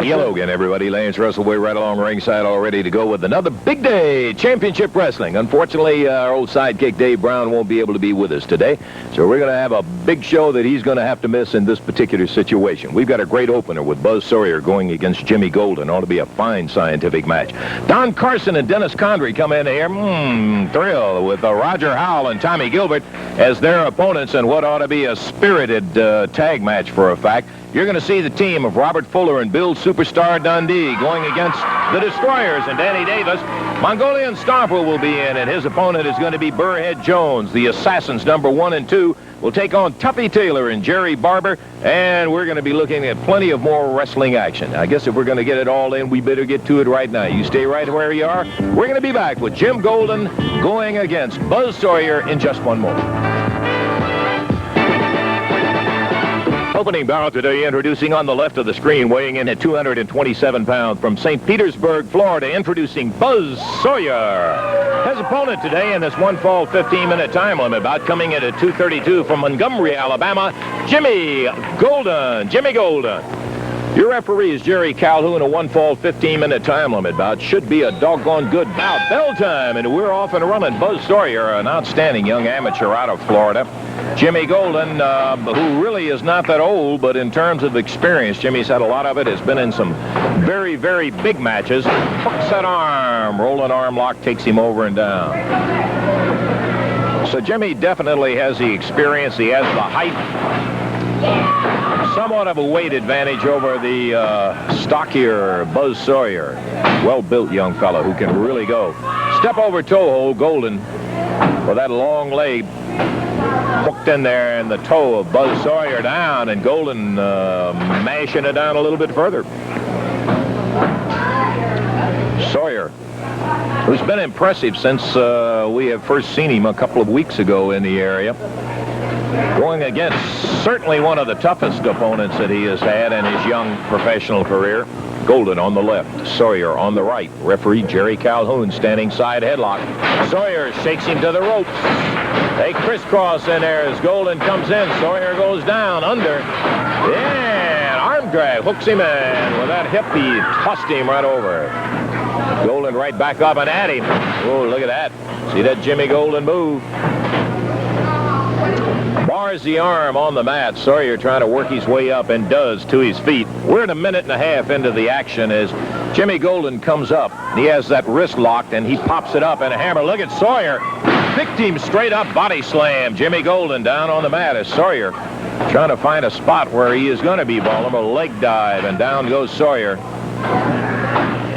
Hello again, everybody. Lance Russell, way right along ringside, all ready to go with another big day, championship wrestling. Unfortunately, our old sidekick Dave Brown won't be able to be with us today, so we're going to have a big show that he's going to have to miss in this particular situation. We've got a great opener with Buzz Sawyer going against Jimmy Golden. Ought to be a fine scientific match. Don Carson and Dennis Condrey come in here, thrill, with Roger Howell and Tommy Gilbert as their opponents in what ought to be a spirited tag match for a fact. You're going to see the team of Robert Fuller and Bill Superstar Dundee going against the Destroyers and Danny Davis. Mongolian Stomper will be in, and his opponent is going to be Burrhead Jones. The Assassins, number 1 and 2, will take on Tuffy Taylor and Jerry Barber, and we're going to be looking at plenty of more wrestling action. I guess if we're going to get it all in, we better get to it right now. You stay right where you are. We're going to be back with Jim Golden going against Buzz Sawyer in just one moment. Opening bout today, introducing on the left of the screen, weighing in at 227 pounds from St. Petersburg, Florida, introducing Buzz Sawyer. His opponent today in this one-fall 15-minute time limit bout, coming in at 232 from Montgomery, Alabama, Jimmy Golden. Jimmy Golden. Your referee is Jerry Calhoun. A one-fall 15-minute time limit bout should be a doggone good bout. Bell time, and we're off and running. Buzz Sawyer, an outstanding young amateur out of Florida. Jimmy Golden, who really is not that old, but in terms of experience, Jimmy's had a lot of it, has been in some very, very big matches. Hooks that arm, rolling arm lock takes him over and down. So Jimmy definitely has the experience. He has the height. Somewhat of a weight advantage over the stockier Buzz Sawyer. Well-built young fellow who can really go. Step over toe hold, Golden, with that long leg hooked in there, and the toe of Buzz Sawyer down, and Golden mashing it down a little bit further. Sawyer, who's been impressive since we have first seen him a couple of weeks ago in the area, going against certainly one of the toughest opponents that he has had in his young professional career. Golden on the left, Sawyer on the right. Referee Jerry Calhoun standing side headlock. Sawyer shakes him to the ropes. They crisscross in there as Golden comes in. Sawyer goes down, under. Yeah, arm drag, hooks him in. With that hip, he tossed him right over. Golden right back up and at him. Oh, look at that. See that Jimmy Golden move? Bars the arm on the mat. Sawyer trying to work his way up, and does, to his feet. We're at a minute and a half into the action as Jimmy Golden comes up. He has that wrist locked, and he pops it up, and a hammer. Look at Sawyer. Picked him straight up, body slam. Jimmy Golden down on the mat as Sawyer trying to find a spot where he is going to be vulnerable. Leg dive, and down goes Sawyer.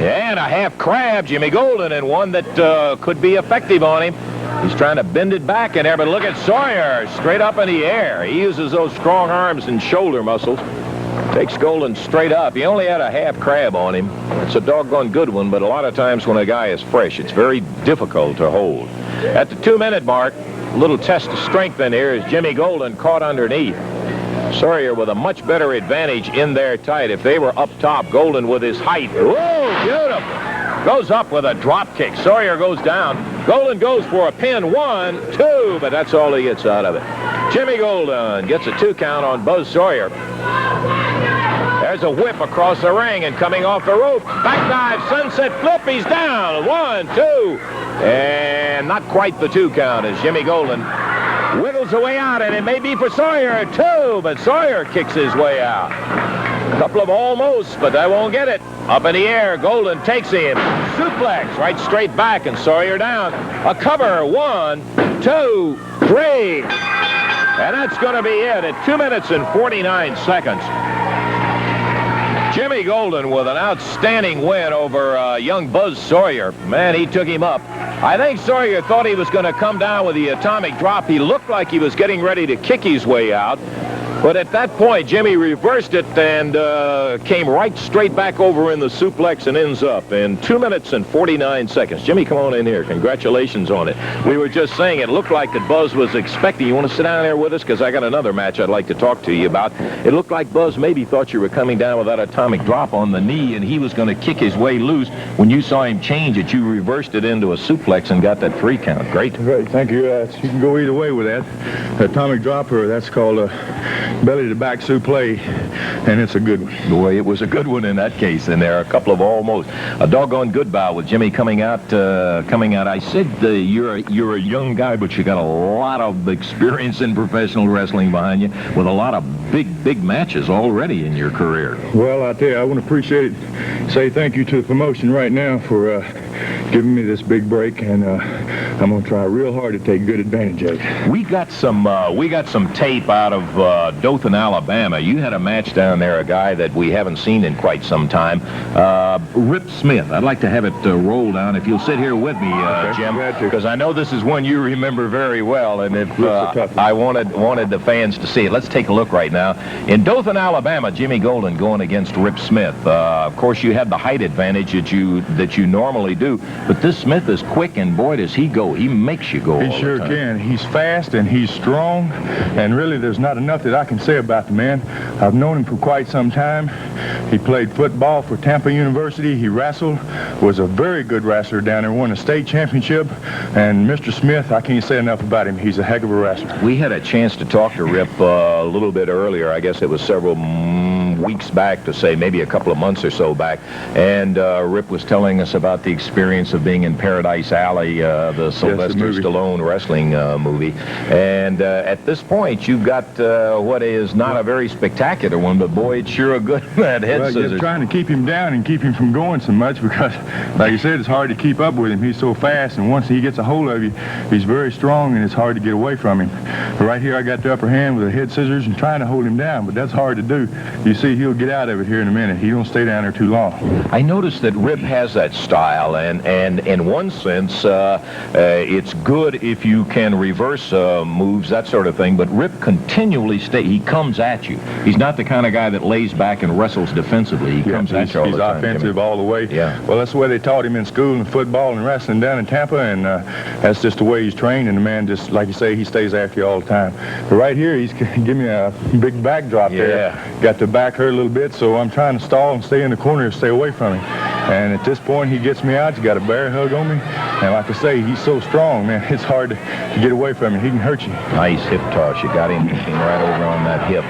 And a half crab, Jimmy Golden, and one that could be effective on him. He's trying to bend it back in there, but look at Sawyer, straight up in the air. He uses those strong arms and shoulder muscles. Takes Golden straight up. He only had a half crab on him. It's a doggone good one, but a lot of times when a guy is fresh, it's very difficult to hold. At the 2-minute mark, a little test of strength in here as Jimmy Golden caught underneath. Sawyer with a much better advantage in there tight. If they were up top, Golden with his height. Whoa, beautiful. Goes up with a drop kick. Sawyer goes down. Golden goes for a pin. 1, 2, but that's all he gets out of it. Jimmy Golden gets a 2 count on Buzz Sawyer. There's a whip across the ring, and coming off the rope. Back dive, sunset flip. He's down. 1, 2. And not quite the 2 count as Jimmy Golden wiggles the way out, and it may be for Sawyer, 2, but Sawyer kicks his way out. A couple of almost, but they won't get it. Up in the air, Golden takes him. Suplex, right straight back, and Sawyer down. A cover, 1, 2, 3. And that's going to be it at 2 minutes and 49 seconds. Jimmy Golden with an outstanding win over young Buzz Sawyer. Man, he took him up. I think Sawyer thought he was going to come down with the atomic drop. He looked like he was getting ready to kick his way out. But at that point, Jimmy reversed it and came right straight back over in the suplex and ends up in 2 minutes and 49 seconds. Jimmy, come on in here. Congratulations on it. We were just saying it looked like that Buzz was expecting. You want to sit down there with us? Because I got another match I'd like to talk to you about. It looked like Buzz maybe thought you were coming down with that atomic drop on the knee, and he was going to kick his way loose. When you saw him change it, you reversed it into a suplex and got that 3 count. Great. Great. Thank you. You can go either way with that. Atomic drop, or that's called a belly-to-back suplex, and it's a good one. Boy, it was a good one in that case, and there are a couple of almost. A doggone good bout with Jimmy coming out. I said you're a young guy, but you got a lot of experience in professional wrestling behind you, with a lot of big matches already in your career. Well, I tell you, I want to appreciate it. Say thank you to the promotion right now for giving me this big break, and I'm going to try real hard to take good advantage of it. We got some tape out of Dothan, Alabama. You had a match down there, a guy that we haven't seen in quite some time, Rip Smith. I'd like to have it roll down. If you'll sit here with me, Jim, because I know this is one you remember very well, and if I wanted the fans to see it. Let's take a look right now. In Dothan, Alabama, Jimmy Golden going against Rip Smith. Of course, you had the height advantage that you normally do, but this Smith is quick, and boy, does he go. He makes you go. He sure can. He's fast and he's strong, and really there's not enough that I can say about the man. I've known him for quite some time. He played football for Tampa University. He wrestled, was a very good wrestler down there, won a state championship. And Mr. Smith, I can't say enough about him. He's a heck of a wrestler. We had a chance to talk to Rip a little bit earlier. I guess it was several weeks back, to say maybe a couple of months or so back, and Rip was telling us about the experience of being in Paradise Alley, the Sylvester Stallone wrestling movie. And at this point, you've got what is not a very spectacular one, but boy, it's sure a good head scissors. You're trying to keep him down and keep him from going so much, because, like you said, it's hard to keep up with him. He's so fast, and once he gets a hold of you, he's very strong, and it's hard to get away from him. But right here, I got the upper hand with the head scissors and trying to hold him down, but that's hard to do. You see, he'll get out of it here in a minute. He don't stay down there too long. I noticed that Rip has that style, and in one sense, it's good if you can reverse moves, that sort of thing, but Rip continually he comes at you. He's not the kind of guy that lays back and wrestles defensively. He comes at you all the time. He's offensive all the way. Yeah. Well, that's the way they taught him in school and football and wrestling down in Tampa, and that's just the way he's trained, and the man just, like you say, he stays after you all the time. But right here, he's giving me a big backdrop there. Got the back hurt a little bit, so I'm trying to stall and stay in the corner and stay away from him. And at this point, he gets me out. He's got a bear hug on me. And like I say, he's so strong, man, it's hard to get away from him. He can hurt you. Nice hip toss. You got him right over on that hip.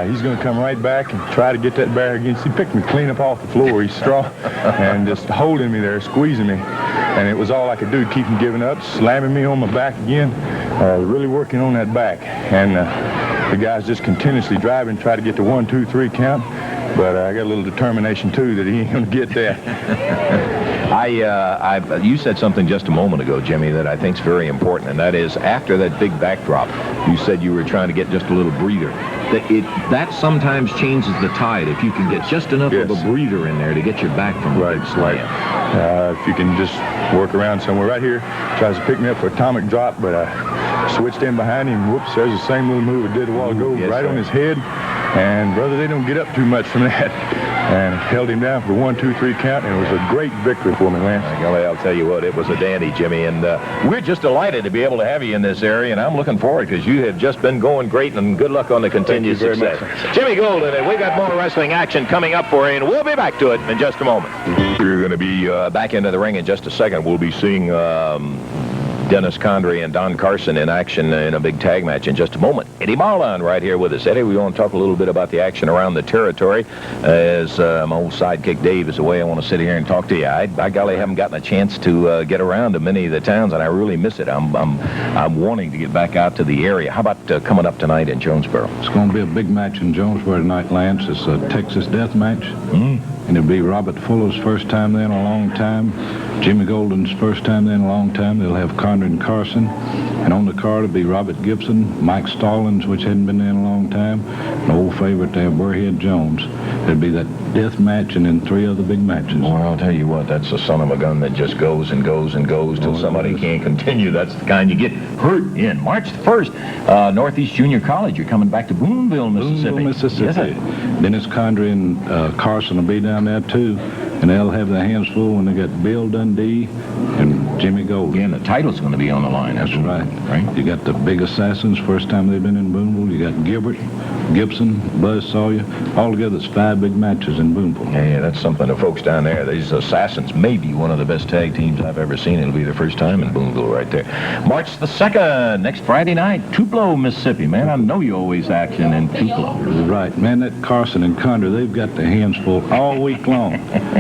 He's going to come right back and try to get that bear again. He picked me clean up off the floor. He's strong and just holding me there, squeezing me. And it was all I could do to keep him giving up, slamming me on my back again, really working on that back. And the guy's just continuously driving, try to get the 1, 2, 3 count. But I got a little determination, too, that he ain't going to get that. You said something just a moment ago, Jimmy, that I think is very important, and that is after that big backdrop, you said you were trying to get just a little breather. That sometimes changes the tide, if you can get just enough of a breather in there to get your back from the big slam. If you can just work around somewhere. Right here, tries to pick me up for atomic drop, but I switched in behind him. Whoops, there's the same little move I did a while ago, right on his head. And, brother, they don't get up too much from that. And held him down for 1, 2, 3 count, and it was a great victory for me, Lance. I'll tell you what, it was a dandy, Jimmy, and we're just delighted to be able to have you in this area, and I'm looking forward, because you have just been going great, and good luck on the continued success. Jimmy Golden, and we got more wrestling action coming up for you, and we'll be back to it in just a moment. You're going to be back into the ring in just a second. We'll be seeing Dennis Condrey and Don Carson in action in a big tag match in just a moment. Eddie Marlon right here with us. Eddie, we want to talk a little bit about the action around the territory. As my old sidekick Dave is away, I want to sit here and talk to you. I by golly, haven't gotten a chance to get around to many of the towns, and I really miss it. I'm wanting to get back out to the area. How about coming up tonight in Jonesboro? It's going to be a big match in Jonesboro tonight, Lance. It's a Texas death match. And it'll be Robert Fuller's first time there in a long time. Jimmy Golden's first time there in a long time. They'll have Condrey and Carson. And on the card will be Robert Gibson, Mike Stallings, which hadn't been in a long time, an old favorite there, Burhead Jones. It'll be that death match and then 3 other big matches. Well, I'll tell you what, that's a son of a gun that just goes and goes and goes till somebody can't continue. That's the kind you get hurt in. March the 1st, Northeast Junior College. You're coming back to Boonville, Mississippi. Boonville, Mississippi. Yes, Dennis Condrey and Carson will be down there, too. And they'll have their hands full when they got Bill Dundee and Jimmy Gold. Again, the title's going to be on the line. That's right. You got the big assassins, first time they've been in Boonville. You got Gilbert, Gibson, Buzz Sawyer. Altogether, it's 5 big matches in Boonville. Yeah, that's something to folks down there. These Assassins may be one of the best tag teams I've ever seen. It'll be their first time in Boonville right there. March the 2nd, next Friday night, Tupelo, Mississippi. Man, I know you always action in Tupelo. Right. Man, that Carson and Condor, they've got their hands full all week long.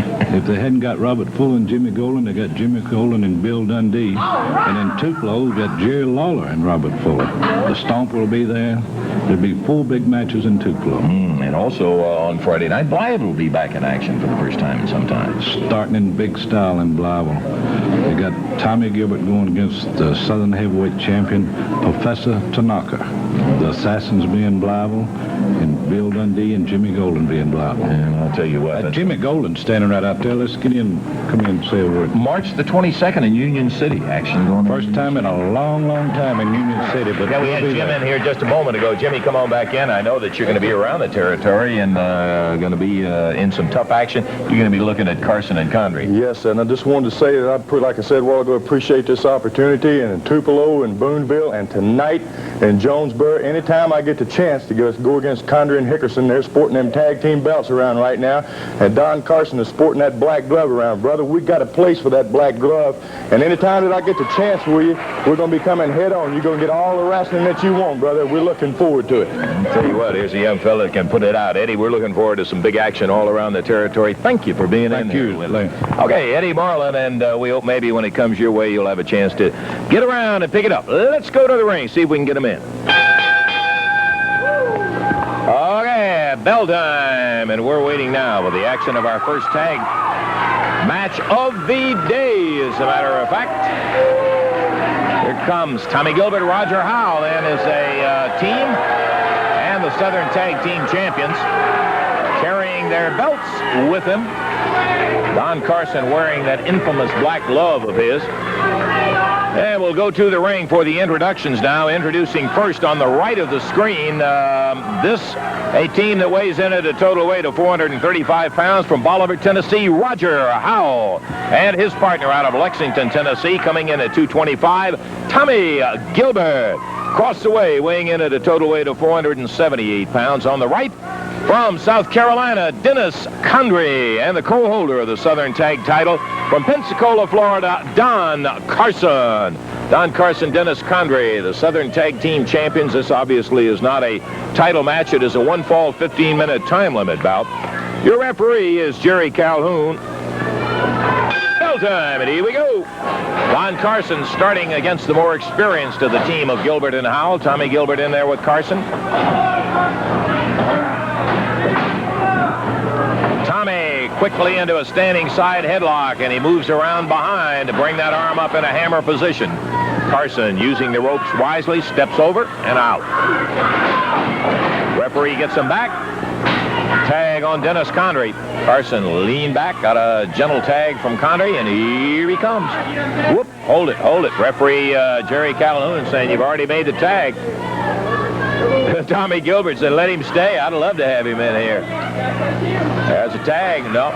If they hadn't got Robert Fuller and Jimmy Golden, they got Jimmy Golden and Bill Dundee. And in Tupelo, we got Jerry Lawler and Robert Fuller. The Stomp will be there. There'll be 4 big matches in Tupelo. And also on Friday night, Blythe will be back in action for the first time in some time. Starting in big style in Blythe. They got Tommy Gilbert going against the Southern Heavyweight Champion, Professor Tanaka. The Assassins be in Blythe, and Bill Dundee and Jimmy Golden be in Blythe. And I'll tell you what. Jimmy Golden's standing right out there. Let's get in, come in and say a word. March the 22nd in Union City, action going on. First time in a long, long time in Union City. But yeah, we had Jim in here just a moment ago. Jimmy, come on back in. I know that you're going to be around the territory and going to be in some tough action. You're going to be looking at Carson and Condrey. Yes, and I just wanted to say that like I said a while ago, appreciate this opportunity, and in Tupelo and Boonville and tonight in Jonesboro. Anytime I get the chance to go against Condrey and Hickerson, they're sporting them tag team belts around right now, and Don Carson is sporting that black glove around. Brother, we got a place for that black glove, and anytime that I get the chance with you, we're going to be coming head on. You're going to get all the wrestling that you want, brother. We're looking forward to it. I'll tell you what, here's a young fella that can put it out. Eddie, we're looking forward to some big action all around the territory. Thank you for being in here. Thank you. Okay, Eddie Marlin, and we hope maybe when it comes your way, you'll have a chance to get around and pick it up. Let's go to the ring, see if we can get him in. Okay, bell time, and we're waiting now with the action of our first tag match of the day, as a matter of fact. Here comes Tommy Gilbert, Roger Howell, and is a team, and the Southern Tag Team Champions, carrying their belts with them. Don Carson wearing that infamous black glove of his. And we'll go to the ring for the introductions now. Introducing first on the right of the screen, a team that weighs in at a total weight of 435 pounds from Bolivar, Tennessee, Roger Howell. And his partner out of Lexington, Tennessee, coming in at 225, Tommy Gilbert. Across the way, weighing in at a total weight of 478 pounds. On the right, from South Carolina, Dennis Condrey, and the co-holder of the Southern Tag title from Pensacola, Florida, Don Carson. Don Carson, Dennis Condrey, the Southern Tag Team Champions. This obviously is not a title match. It is a one-fall, 15-minute time limit bout. Your referee is Jerry Calhoun. Bell time, and here we go. Don Carson starting against the more experienced of the team of Gilbert and Howell. Tommy Gilbert in there with Carson. Tommy quickly into a standing side headlock, and he moves around behind to bring that arm up in a hammer position. Carson, using the ropes wisely, steps over and out. Referee gets him back. Tag on Dennis Condrey. Carson leaned back, got a gentle tag from Condrey, and here he comes. Whoop, hold it. Referee Jerry Calhoun saying, you've already made the tag. Tommy Gilbert said, let him stay. I'd love to have him in here. There's a tag. Nope.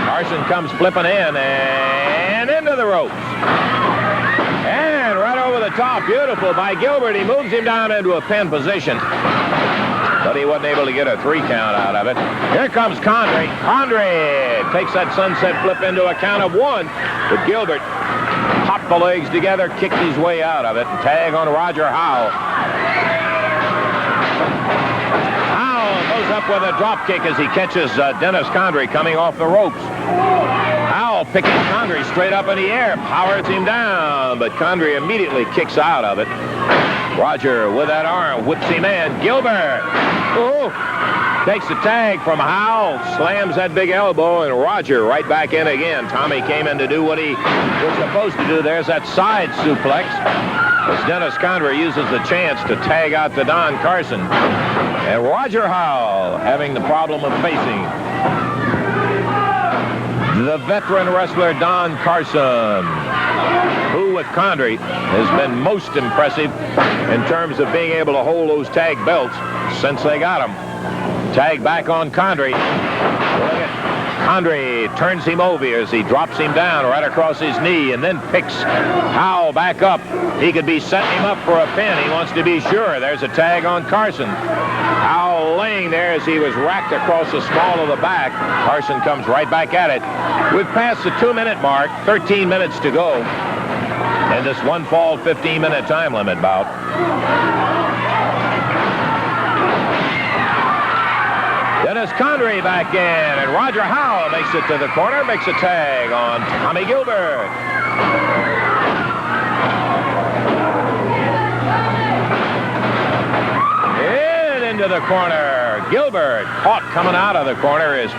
Carson comes flipping in and into the ropes. And right over the top. Beautiful by Gilbert. He moves him down into a pin position. But he wasn't able to get a 3 count out of it. Here comes Condrey. Condrey takes that sunset flip into a count of 1. But Gilbert popped the legs together, kicked his way out of it. And tag on Roger Howell. Howell goes up with a drop kick as he catches Dennis Condrey coming off the ropes. Howell picking Condrey straight up in the air, powers him down, but Condrey immediately kicks out of it. Roger with that arm whips him in. Gilbert. Oh, Takes the tag from Howell, slams that big elbow, and Roger right back in again. Tommy came in to do what he was supposed to do. There's that side suplex as Dennis Condrey uses the chance to tag out to Don Carson. And Roger Howell having the problem of facing the veteran wrestler Don Carson, who with Condrey has been most impressive in terms of being able to hold those tag belts since they got them. Tag back on Condrey. Look at Condrey, turns him over as he drops him down right across his knee and then picks Howell back up. He could be setting him up for a pin. He wants to be sure. There's a tag on Carson. Howell laying there as he was racked across the small of the back. Carson comes right back at it. We've passed the 2-minute mark, 13 minutes to go in this one fall 15-minute time limit bout. Dennis Condrey back in, and Roger Howell makes it to the corner, makes a tag on Tommy Gilbert. Into the corner. Gilbert caught coming out of the corner as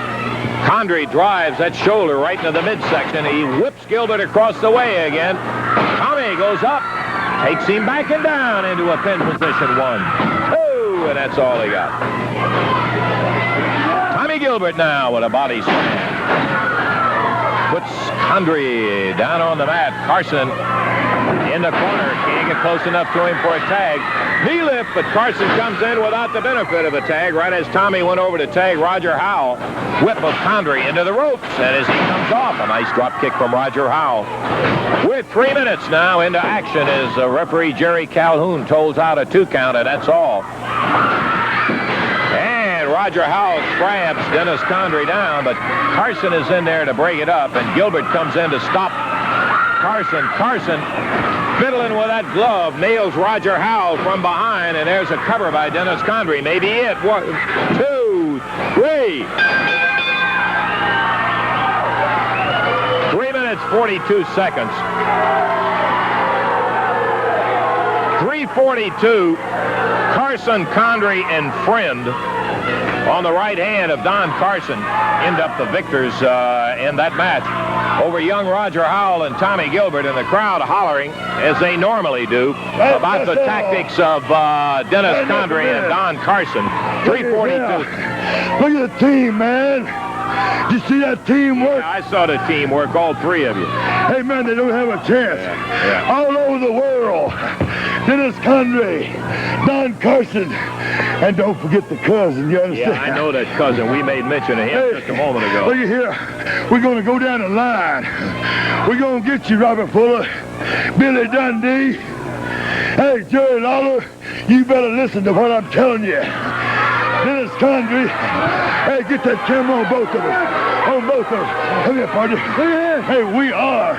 Condrey drives that shoulder right into the midsection. He whips Gilbert across the way again. Tommy goes up, takes him back and down into a pin position. 1, 2, and that's all he got. Tommy Gilbert now with a body slam. Puts Condrey down on the mat. Carson in the corner. Can't get close enough to him for a tag. Knee lift, but Carson comes in without the benefit of a tag right as Tommy went over to tag Roger Howell. Whip of Condrey into the ropes, and as he comes off, a nice drop kick from Roger Howell. We're 3 minutes now into action as referee Jerry Calhoun tolls out a 2 count, and that's all. And Roger Howell grabs Dennis Condrey down, but Carson is in there to break it up, and Gilbert comes in to stop Carson. Carson fiddling with that glove, nails Roger Howell from behind, and there's a cover by Dennis Condrey. Maybe it. 1, 2, 3. 3 minutes, 42 seconds. 3:42. Carson, Condrey, and Friend on the right hand of Don Carson end up the victors in that match over young Roger Howell and Tommy Gilbert, and the crowd hollering, as they normally do, about the tactics of Dennis Condrey and Don Carson. 3:42. Look at the team, man. Did you see that teamwork? Yeah, I saw the teamwork, all 3 of you. Hey, man, they don't have a chance. Yeah. All over the world. Dennis Condrey, Don Carson, and don't forget the cousin, you understand? Yeah, I know that cousin. We made mention of him just a moment ago. Look at here. We're going to go down the line. We're going to get you, Robert Fuller, Billy Dundee. Hey, Jerry Lawler, you better listen to what I'm telling you. Dennis Condrey, hey, get that camera on both of us. On both of us. Come here, partner. Hey, we are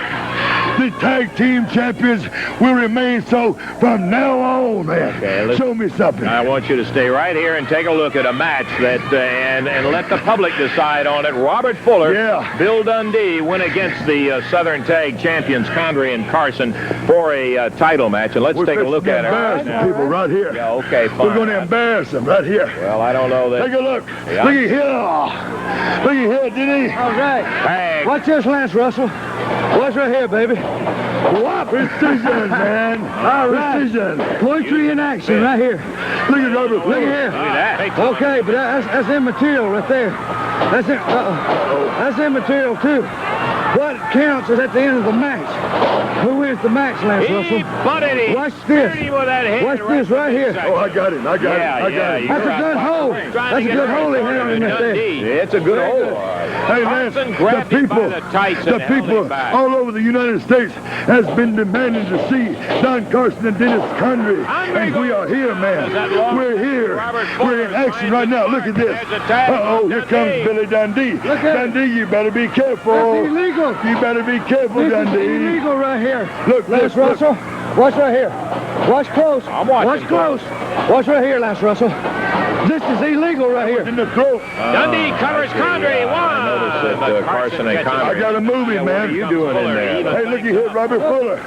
the tag team champions. Will remain so from now on, man. Okay, show me something. I want you to stay right here and take a look at a match that and let the public decide on it. Robert Fuller, Bill Dundee went against the Southern Tag Champions Condrey and Carson for a title match, and let's take a look at it right now. People right here. Yeah, okay, fine. We're going to embarrass them right here. Well, I don't know that. Take a look. Yeah. Look at here. Look at here, Denny. All right. Hey. Watch this, Lance Russell. Watch right here, baby. What? Precision, man. All right. Precision. Poetry in action right here. Look at Robert. Look at here. Look at that. Okay, but that's immaterial right there. That's immaterial, too. What counts is at the end of the match. Who wins the match, Lance Russell? Watch this. Watch this right here. Oh, I got him. I got him. That's a good hold. That's a good hold he had on him right there. It's a good hold. Hey, Lance, the people all over the United States has been demanding to see Don Carson and Dennis Condrey. And we are here, man. We're here. We're in action right now. Look at this. Uh-oh, here comes Billy Dundee. Dundee, you better be careful. That's illegal. You better be careful, This Dundee. is illegal right here. Look, Lance Russell, watch right here. Watch close. I'm watching Watch close. Watch right here, Lance Russell. This is illegal right here. In the throat. Dundee covers Condrey. One. noticed that Carson and Condrey. I got to move him, man. What are you doing in there? Hey, look, he hit Robert Fuller.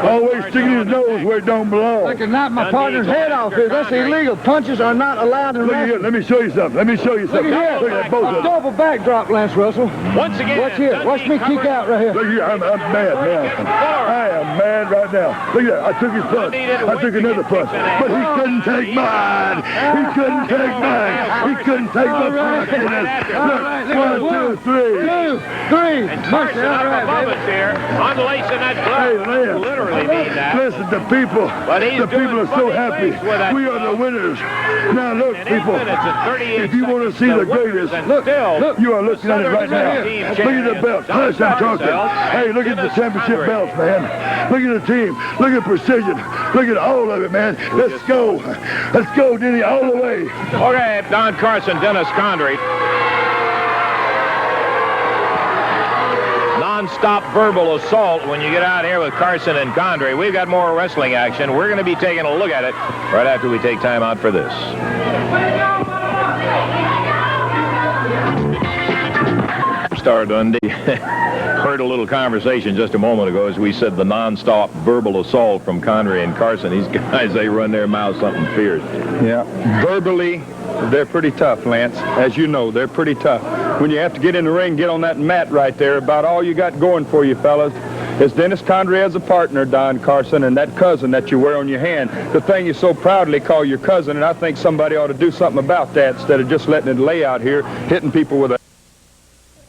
Always sticking his nose where it don't belong. I can knock my partner's head off here. That's illegal. Punches are not allowed in Look here. wrestling. Let me show you something. Let me show you Look something. at Look here. at both of them. Double backdrop, Lance Russell. Once again. Watch here. Watch me kick out right here. Look here. I'm mad, man. I am mad right now. Look at that. I took his punch. I took another punch. But he couldn't take mine. He couldn't take mine. He couldn't take my punch. Look, 1, 2, 3. 2, 3. And Carson up above us here, unlacing that glove. Hey, Lance. Literally mean that. Listen, the people are so happy. We are the winners. Now look, people, if you want to see the greatest, look, you are looking at it right now. Look at the belts. Hush, I'm talking. Hey, look at the championship belts, man. Look at the team. Look at precision. Look at all of it, man. Let's go. Let's go, Denny, all the way. Okay, Don Carson, Dennis Condrey. Non-stop verbal assault when you get out here with Carson and Condrey. We've got more wrestling action. We're going to be taking a look at it right after we take time out for this. Star Dundee heard a little conversation just a moment ago as we said the non-stop verbal assault from Condrey and Carson. These guys, they run their mouths something fierce. Yeah, verbally, they're pretty tough, Lance. As you know, they're pretty tough. When you have to get in the ring, get on that mat right there, about all you got going for you, fellas, is Dennis Condrey as a partner, Don Carson, and that cousin that you wear on your hand. The thing you so proudly call your cousin, and I think somebody ought to do something about that instead of just letting it lay out here, hitting people with a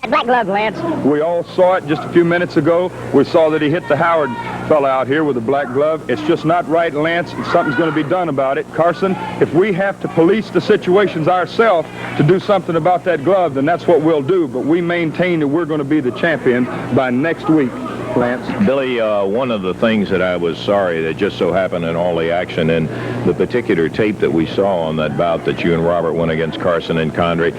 black glove, Lance. We all saw it just a few minutes ago. We saw that he hit the Howard fella out here with a black glove. It's just not right, Lance. Something's going to be done about it. Carson, if we have to police the situations ourselves to do something about that glove, then that's what we'll do. But we maintain that we're going to be the champion by next week, Lance. Billy, one of the things that I was sorry that just so happened in all the action and the particular tape that we saw on that bout that you and Robert went against Carson and Condrey,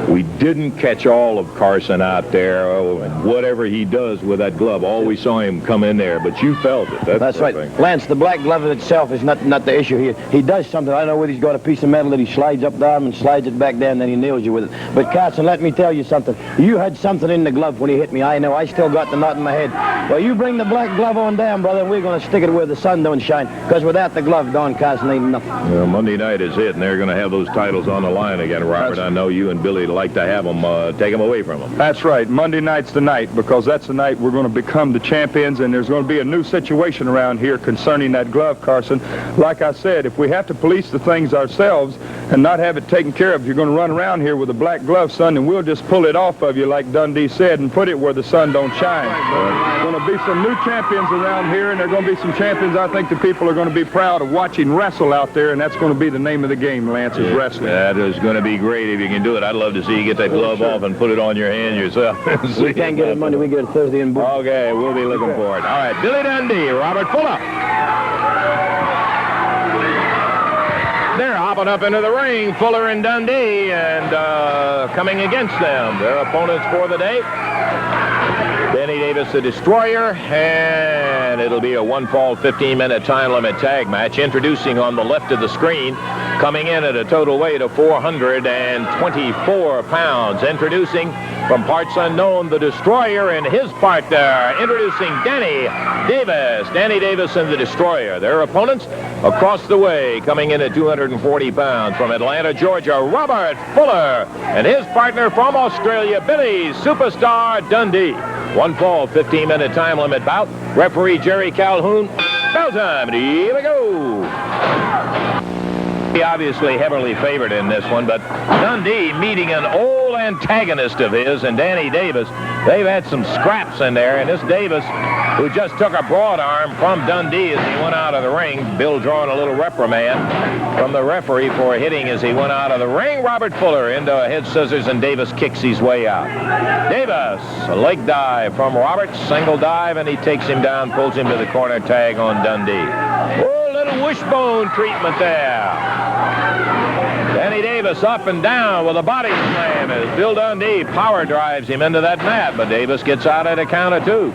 we didn't catch all of Carson out there and whatever he does with that glove. All we saw him come in there, but you felt it. That's right. Thing. Lance, the black glove itself is not the issue here. He does something. I don't know whether he's got a piece of metal that he slides up the arm and slides it back down, then he nails you with it. But Carson, let me tell you something. You had something in the glove when he hit me. I know. I still got the knot in my head. Well, you bring the black glove on down, brother, and we're going to stick it where the sun don't shine. Because without the glove, Don Carson ain't nothing. Well, Monday night is it, and they're going to have those titles on the line again, Robert. I know you and Billy like to have them, take them away from them. That's right. Monday night's the night, because that's the night we're going to become the champions, and there's going to be a new situation around here concerning that glove, Carson. Like I said, if we have to police the things ourselves and not have it taken care of, you're going to run around here with a black glove, son, and we'll just pull it off of you, like Dundee said, and put it where the sun don't shine. There's going to be some new champions around here, and there are going to be some champions I think the people are going to be proud of watching wrestle out there, and that's going to be the name of the game, Lance, is wrestling. That is going to be great if you can do it. I'd love to see you get that glove off and put it on your hand yourself. We can't get it Monday. We get it Thursday in Boone. Okay, we'll be looking for it. All right, Billy Dundee, Robert Fuller. They're hopping up into the ring, Fuller and Dundee, and coming against them, their opponents for the day. Danny Davis, the Destroyer, and it'll be a one-fall, 15-minute time limit tag match. Introducing on the left of the screen, coming in at a total weight of 424 pounds. Introducing from parts unknown, the Destroyer and his partner. Introducing Danny Davis. Danny Davis and the Destroyer. Their opponents across the way, coming in at 240 pounds. From Atlanta, Georgia, Robert Fuller. And his partner from Australia, Billy Superstar Dundee. One fall, 15-minute time limit bout. Referee Jerry Calhoun. Bell time. And here we go. Obviously heavily favored in this one, but Dundee meeting an old antagonist of his, and Danny Davis. They've had some scraps in there, and this Davis, who just took a broad arm from Dundee as he went out of the ring. Bill drawing a little reprimand from the referee for hitting as he went out of the ring. Robert Fuller into a head scissors, and Davis kicks his way out. Davis, a leg dive from Robert, single dive, and he takes him down, pulls him to the corner, tag on Dundee. Oh, little wishbone treatment there. Danny Davis up and down with a body slam as Bill Dundee power drives him into that mat, but Davis gets out at a count of 2.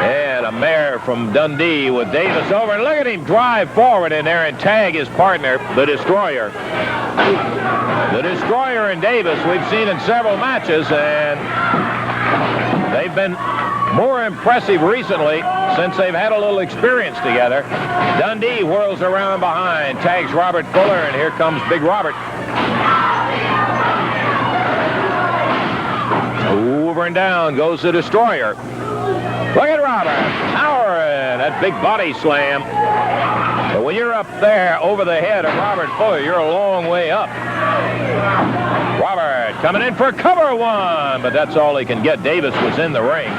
And a mare Fuller from Dundee with Davis over. And look at him drive forward in there and tag his partner, the Destroyer. The Destroyer and Davis we've seen in several matches, and they've been more impressive recently since they've had a little experience together. Dundee whirls around behind, tags Robert Fuller, and here comes Big Robert. Over and down goes the Destroyer. Look at Robert powering that big body slam. But when you're up there over the head of Robert Fuller, you're a long way up. Robert coming in for cover one, but that's all he can get. Davis was in the ring.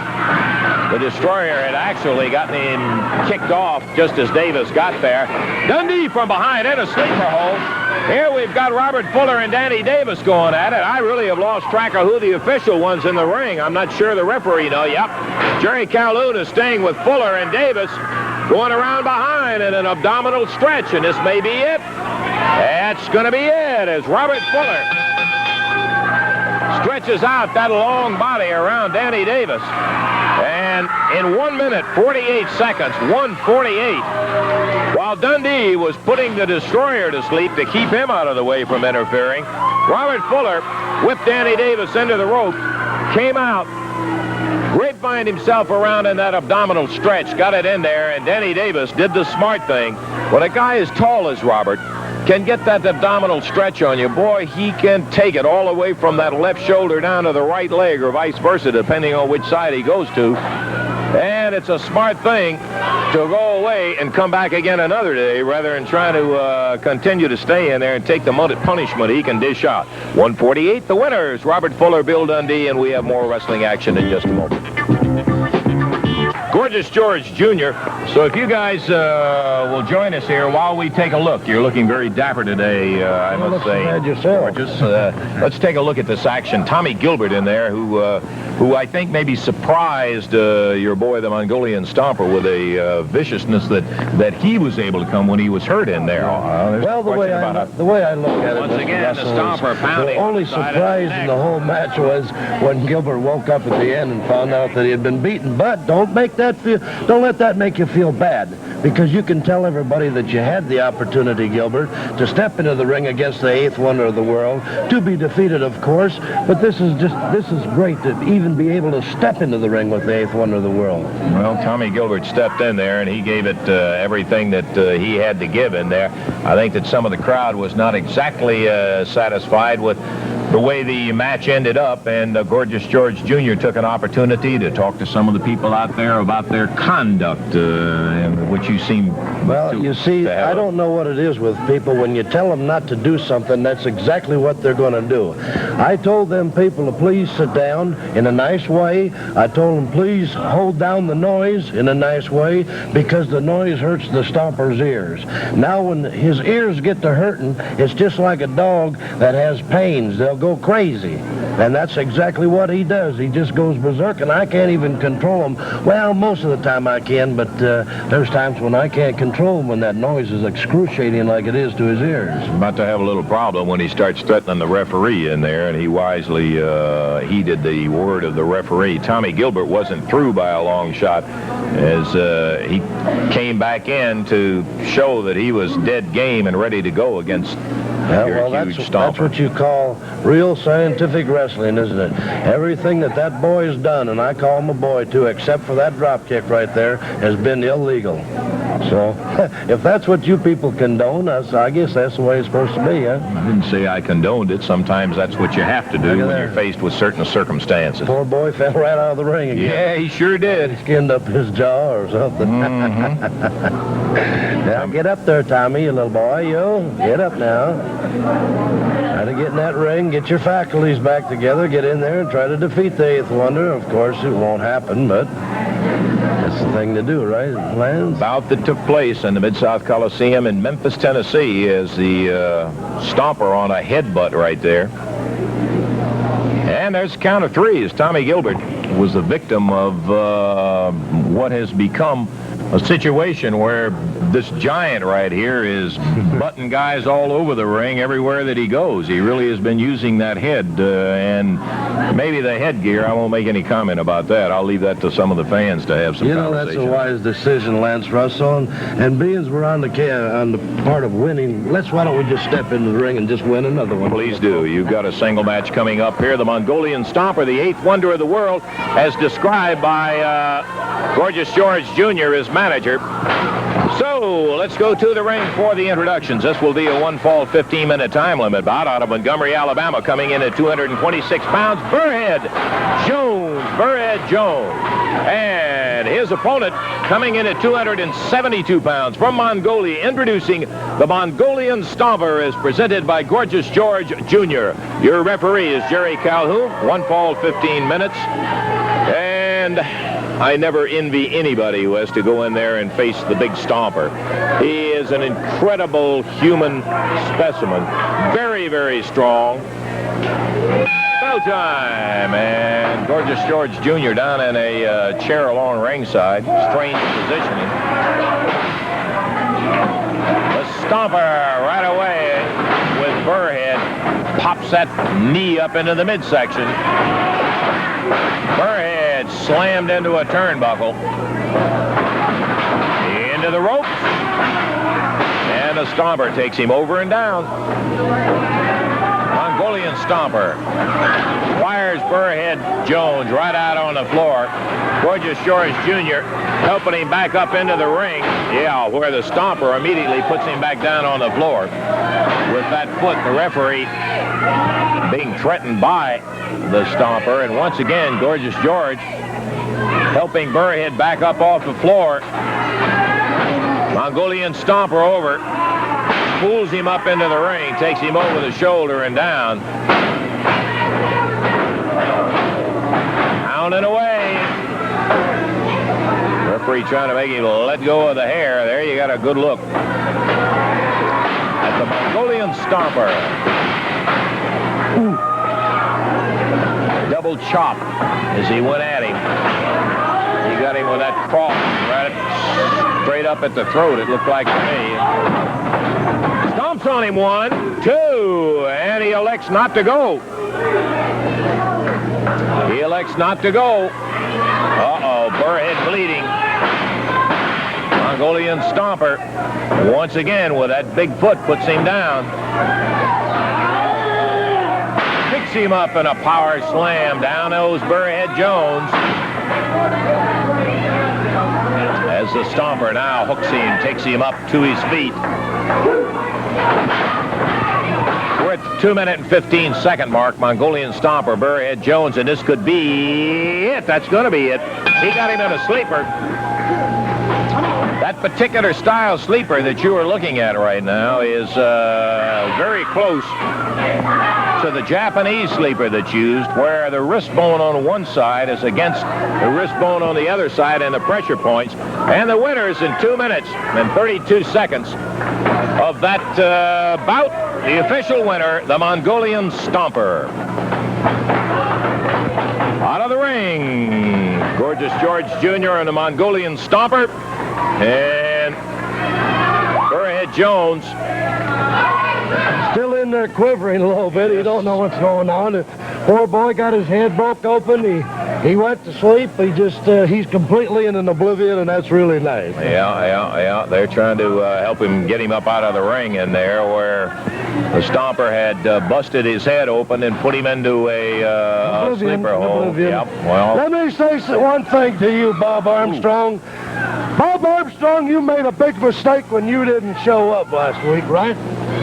The Destroyer had actually gotten him kicked off just as Davis got there. Dundee from behind in a sleeper hold. Here we've got Robert Fuller and Danny Davis going at it. I really have lost track of who the official was in the ring. I'm not sure the referee knows. Yep. Jerry Calhoun is staying with Fuller and Davis, going around behind in an abdominal stretch, and this may be it. That's going to be it as Robert Fuller stretches out that long body around Danny Davis. And in 1 minute, 48 seconds, 1:48, while Dundee was putting the Destroyer to sleep to keep him out of the way from interfering, Robert Fuller whipped Danny Davis into the rope, came out, grapevine himself around in that abdominal stretch, got it in there, and Danny Davis did the smart thing. When a guy as tall as Robert can get that abdominal stretch on you, boy, he can take it all the way from that left shoulder down to the right leg or vice versa, depending on which side he goes to. And it's a smart thing to go away and come back again another day rather than trying to continue to stay in there and take the punishment he can dish out. 1:48, the winners, Robert Fuller, Bill Dundee, and we have more wrestling action in just a moment. Gorgeous George Jr. So if you guys will join us here while we take a look. You're looking very dapper today, I must say. Gorgeous. Let's take a look at this action. Tommy Gilbert in there, who I think maybe surprised your boy, the Mongolian Stomper, with a viciousness that he was able to come when he was hurt in there. Well, the way I look at it, once again, the Stomper pounding. The only surprise in the whole match was when Gilbert woke up at the end and found out that he had been beaten. But don't let that make you feel bad, because you can tell everybody that you had the opportunity, Gilbert, to step into the ring against the eighth wonder of the world, to be defeated, of course. But this is great to even be able to step into the ring with the eighth wonder of the world. Well, Tommy Gilbert stepped in there, and he gave it everything that he had to give in there. I think that some of the crowd was not exactly satisfied with the way the match ended up, and Gorgeous George Jr. took an opportunity to talk to some of the people out there about their conduct, which you seem you see, I don't know what it is with people. When you tell them not to do something, that's exactly what they're going to do. I told them people to please sit down in a nice way. I told them please hold down the noise in a nice way, because the noise hurts the Stomper's ears. Now when his ears get to hurting, it's just like a dog that has pains. They'll go crazy. And that's exactly what he does. He just goes berserk, and I can't even control him. Well, most of the time I can, but there's times when I can't control him when that noise is excruciating like it is to his ears. About to have a little problem when he starts threatening the referee in there, and he wisely heeded the word of the referee. Tommy Gilbert wasn't through by a long shot, as he came back in to show that he was dead game and ready to go against that's what you call real scientific wrestling, isn't it? Everything that boy's done, and I call him a boy too, except for that drop kick right there, has been illegal. So, if that's what you people condone, I guess that's the way it's supposed to be, huh? I didn't say I condoned it. Sometimes that's what you have to do when you're faced with certain circumstances. Poor boy fell right out of the ring again. Yeah, he sure did. He skinned up his jaw or something. Now, get up there, Tommy, you little boy. You get up now. Try to get in that ring, get your faculties back together, get in there and try to defeat the eighth wonder. Of course, it won't happen, but that's the thing to do, right, Lance? Bout that took place in the Mid-South Coliseum in Memphis, Tennessee, as the Stomper on a headbutt right there. And there's a count of three as Tommy Gilbert was the victim of what has become a situation where this giant right here is butting guys all over the ring everywhere that he goes. He really has been using that head, and maybe the headgear. I won't make any comment about that. I'll leave that to some of the fans to have some conversation. That's a wise decision, Lance Russell. And being we're on the part of winning, why don't we just step into the ring and just win another one? Please do. You've got a single match coming up here. The Mongolian Stomper, the 8th wonder of the world, as described by Gorgeous George Jr., his manager. So let's go to the ring for the introductions. This will be a one-fall 15-minute time limit bout out of Montgomery, Alabama, coming in at 226 pounds. Burrhead Jones. And his opponent coming in at 272 pounds from Mongolia. Introducing the Mongolian Stomper, is presented by Gorgeous George Jr. Your referee is Jerry Calhoun. One fall, 15 minutes. And I never envy anybody who has to go in there and face the big Stomper. He is an incredible human specimen. Very, very strong. Bell time. And Gorgeous George Jr. down in a chair along ringside. Strange positioning. The Stomper right away with Burrhead. Pops that knee up into the midsection. Burrhead slammed into a turnbuckle. Into the ropes. And the Stomper takes him over and down. Mongolian Stomper fires Burrhead Jones right out on the floor. Gorgeous George Jr. helping him back up into the ring. Yeah, where the Stomper immediately puts him back down on the floor. With that foot, the referee being threatened by the Stomper. And once again, Gorgeous George helping Burrhead back up off the floor. Mongolian Stomper over. Pulls him up into the ring, takes him over the shoulder and down. Down and away. Referee trying to make him let go of the hair. There you got a good look at the Mongolian Stomper. Ooh. Double chop as he went at him. He got him with that cross right straight up at the throat, it looked like to me. Stomps on him, 1, 2, and he elects not to go. He elects not to go. Uh-oh, Burrhead bleeding. Mongolian Stomper, once again, with that big foot, puts him down. Picks him up in a power slam. Down goes Burrhead Jones. As the Stomper now hooks him, takes him up to his feet. We're at the 2-minute and 15-second mark. Mongolian Stomper, Burrhead Jones, and this could be it. That's going to be it. He got him in a sleeper. That particular style sleeper that you are looking at right now is very close to the Japanese sleeper that's used, where the wrist bone on one side is against the wrist bone on the other side and the pressure points. And the winners in 2 minutes and 32 seconds of that bout, the official winner, the Mongolian Stomper. Out of the ring, Gorgeous George Jr. and the Mongolian Stomper. And Burrhead Jones still in there quivering a little bit. He don't know what's going on. The poor boy got his head broke open. He went to sleep. He's completely in an oblivion, and that's really nice. Yeah. They're trying to help him, get him up out of the ring in there, where the Stomper had busted his head open and put him into a sleeper hole. Yep. Well, let me say one thing to you, Bob Armstrong. Ooh. Bob Armstrong, you made a big mistake when you didn't show up last week, right?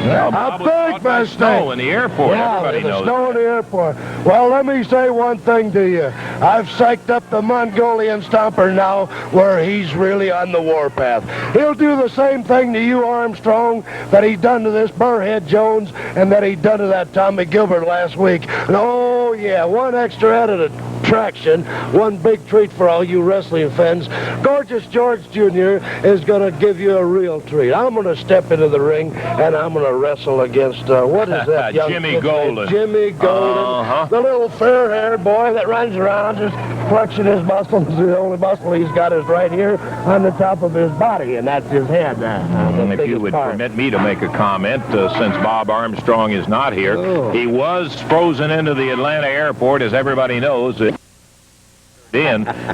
Well, a big mistake. Snow in the airport. Yeah, everybody knows. Snow in the airport. Well, let me say one thing to you. I've psyched up the Mongolian Stomper now, where he's really on the warpath. He'll do the same thing to you, Armstrong, that he done to this Burrhead Jones and that he done to that Tommy Gilbert last week. And oh yeah, one extra added attraction, one big treat for all you wrestling fans. Gorgeous George Jr. is going to give you a real treat. I'm going to step into the ring and I'm going to wrestle against, what is that young Jimmy Golden. Jimmy Golden, the little fair-haired boy that runs around just flexion his muscles. The only muscle he's got is right here on the top of his body, and that's his head. If you would permit me to make a comment, since Bob Armstrong is not here, he was frozen into the Atlanta airport, as everybody knows,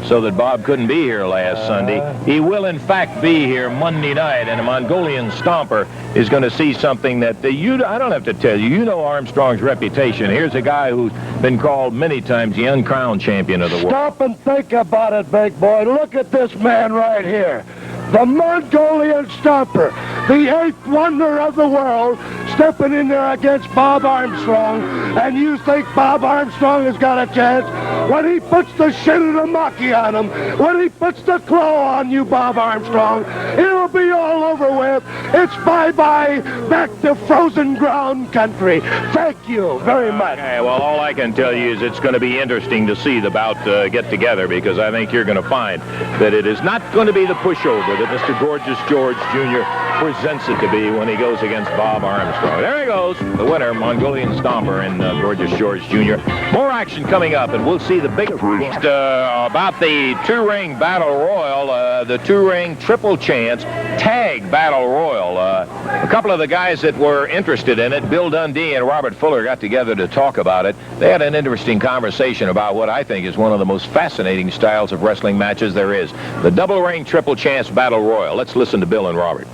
so that Bob couldn't be here last Sunday. He will, in fact, be here Monday night, and a Mongolian Stomper is going to see something that I don't have to tell you. You know Armstrong's reputation. Here's a guy who's been called many times the uncrowned champion of the world. Stop and think about it, big boy. Look at this man right here. The Mongolian Stomper, the 8th wonder of the world, stepping in there against Bob Armstrong, and you think Bob Armstrong has got a chance? When he puts the shin of the monkey on him, when he puts the claw on you, Bob Armstrong, it'll be all over with. It's bye-bye back to frozen ground country. Thank you very much. Okay, well, all I can tell you is it's going to be interesting to see the bout get together, because I think you're going to find that it is not going to be the pushover that Mr. Gorgeous George Jr. presents it to be when he goes against Bob Armstrong. There he goes, the winner, Mongolian Stomper, and Gorgeous George Jr. More action coming up, and we'll see the big about the two-ring battle royal, the two-ring triple chance tag battle royal. A couple of the guys that were interested in it, Bill Dundee and Robert Fuller, got together to talk about it. They had an interesting conversation about what I think is one of the most fascinating styles of wrestling matches there is, the double-ring triple chance battle royal. Let's listen to Bill and Robert.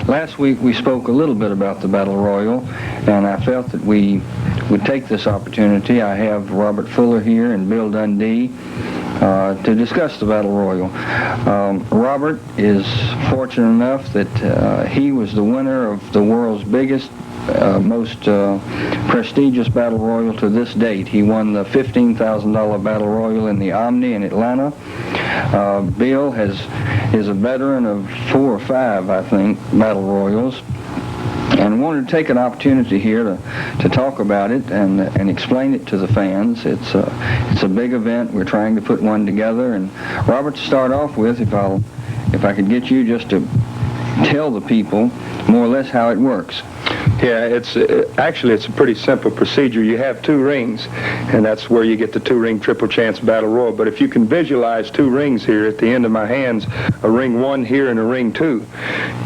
Last week we spoke a little bit about the Battle Royal, and I felt that we would take this opportunity. I have Robert Fuller here and Bill Dundee to discuss the Battle Royal. Robert is fortunate enough that he was the winner of the world's biggest, most prestigious Battle Royal to this date. He won the $15,000 Battle Royal in the Omni in Atlanta. Bill is a veteran of 4 or 5, I think, Battle Royals, and wanted to take an opportunity here to talk about it and explain it to the fans. It's a big event. We're trying to put one together. And Robert, to start off with, if I could get you just to tell the people more or less how it works. Yeah, it's a pretty simple procedure. You have 2 rings, and that's where you get the 2-ring triple chance battle royal. But if you can visualize 2 rings here at the end of my hands, a ring 1 here and a ring 2,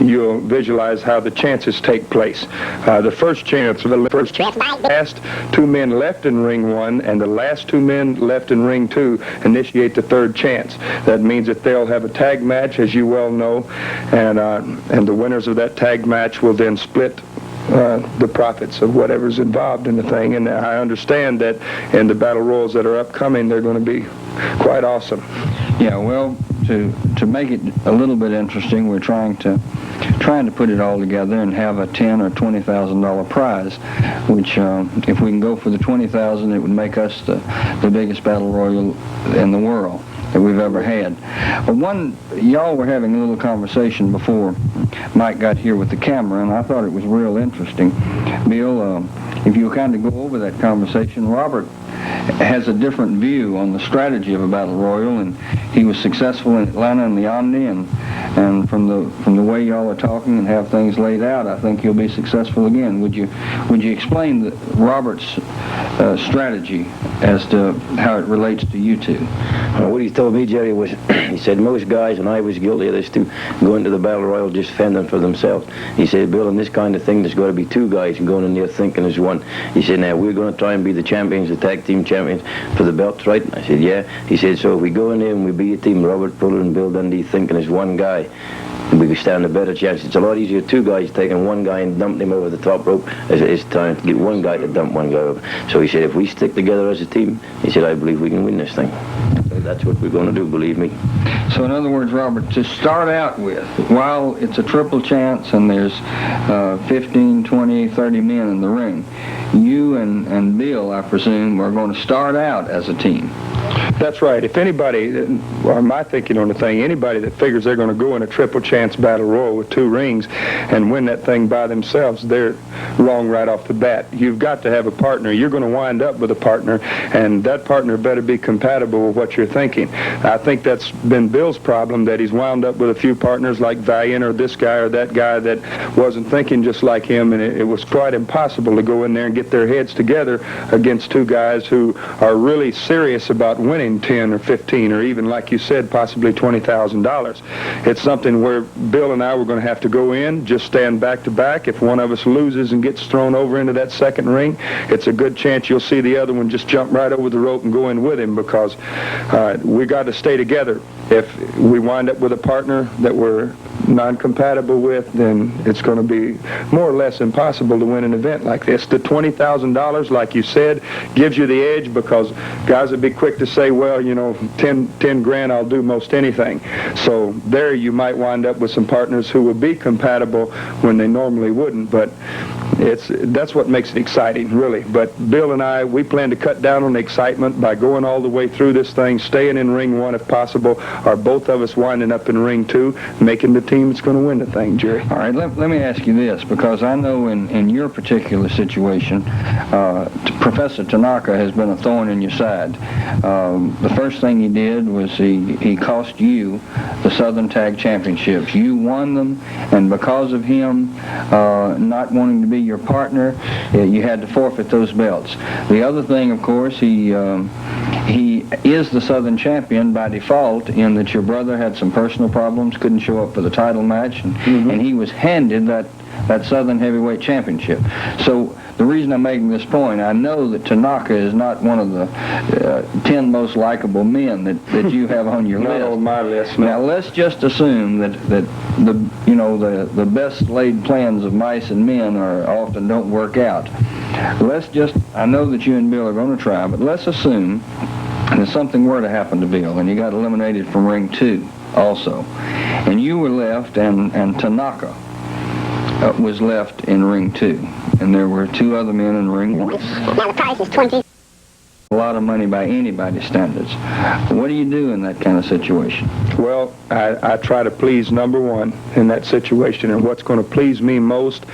you'll visualize how the chances take place. The first chance, last 2 men left in ring 1 and the last 2 men left in ring 2 initiate the 3rd chance. That means that they'll have a tag match, as you well know, and the winners of that tag match will then split the profits of whatever's involved in the thing. And I understand that in the battle royals that are upcoming, they're going to be quite awesome. Yeah, well, to make it a little bit interesting, we're trying to put it all together and have a $10,000 or $20,000 prize, which if we can go for the $20,000, it would make us the biggest battle royal in the world that we've ever had. But y'all were having a little conversation before Mike got here with the camera, and I thought it was real interesting. Bill, if you'll kind of go over that conversation, Robert has a different view on the strategy of a battle royal, and he was successful in Atlanta in the Omni, and from the way y'all are talking and have things laid out, I think you'll be successful again. Would you explain Robert's strategy as to how it relates to you two? Well, what he told me, Jerry, was he said most guys, and I was guilty of this too, go into the battle royal just fending for themselves. He said, Bill, in this kind of thing, there's got to be 2 guys going in there thinking as one. He said, now we're going to try and be the champions, the tag team champions for the belts, right? I said, yeah. He said, so if we go in there and we be a team, Robert Fuller and Bill Dundee thinking as one guy, we could stand a better chance. It's a lot easier 2 guys taking 1 guy and dumping him over the top rope as it is trying to get 1 guy to dump 1 guy over. So he said, if we stick together as a team, he said, I believe we can win this thing. So that's what we're going to do, believe me. So in other words, Robert, to start out with, while it's a triple chance and there's 15, 20, 30 men in the ring, you and Bill, I presume, are going to start out as a team. That's right. If anybody, or my thinking on the thing, anybody that figures they're going to go in a triple chance battle royal with 2 rings and win that thing by themselves, they're wrong right off the bat. You've got to have a partner. You're going to wind up with a partner, and that partner better be compatible with what you're thinking. I think that's been Bill's problem, that he's wound up with a few partners like Valiant or this guy or that guy that wasn't thinking just like him, and it was quite impossible to go in there and get their heads together against 2 guys who are really serious about winning 10 or 15 or even, like you said, possibly $20,000. It's something where Bill and I were going to have to go in, just stand back to back. If one of us loses and gets thrown over into that second ring, it's a good chance you'll see the other one just jump right over the rope and go in with him, because we got to stay together. If we wind up with a partner that we're non-compatible with, then it's going to be more or less impossible to win an event like this. The $20,000, like you said, gives you the edge, because guys would be quick to say, well, you know, 10 grand, I'll do most anything. So there you might wind up with some partners who would be compatible when they normally wouldn't, but that's what makes it exciting, really. But Bill and I, we plan to cut down on the excitement by going all the way through this thing, staying in ring 1 if possible, or both of us winding up in ring 2, making the team that's going to win the thing, Jerry. All right, let me ask you this, because I know in your particular situation, Professor Tanaka has been a thorn in your side. The first thing he did was he cost you the Southern Tag Championships. You won them, and because of him not wanting to be your partner, you had to forfeit those belts. The other thing, of course, he is the Southern champion by default, in that your brother had some personal problems, couldn't show up for the title match, and he was handed that Southern Heavyweight Championship. So the reason I'm making this point, I know that Tanaka is not one of the 10 most likable men that you have on your list. Not on my list. No. Now let's just assume that the best laid plans of mice and men often don't work out. I know that you and Bill are going to try, but let's assume that something were to happen to Bill and he got eliminated from ring 2 also, and you were left and Tanaka was left in ring 2, and there were 2 other men in ring 1. Now the price is 20. A lot of money by anybody's standards. What do you do in that kind of situation? Well, I try to please number 1 in that situation, and what's going to please me most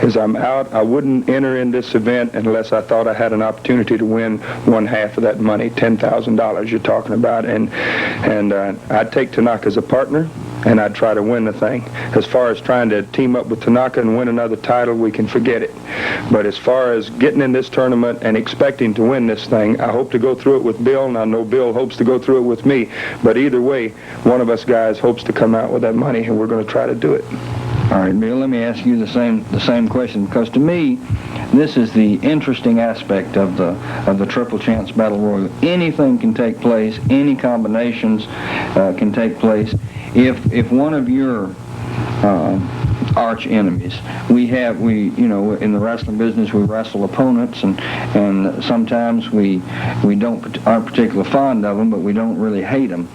is I'm out. I wouldn't enter in this event unless I thought I had an opportunity to win 1/2 of that money, $10,000 you're talking about, and I'd take Tanaka as a partner, and I'd try to win the thing. As far as trying to team up with Tanaka and win another title, we can forget it. But as far as getting in this tournament and expecting to win this thing, I hope to go through it with Bill, and I know Bill hopes to go through it with me. But either way, one of us guys hopes to come out with that money, and we're going to try to do it. All right, Bill, let me ask you the same question, because to me, this is the interesting aspect of the Triple Chance Battle Royal. Anything can take place, any combinations can take place. If one of your arch enemies, we in the wrestling business, we wrestle opponents, and sometimes we aren't particularly fond of them, but we don't really hate them.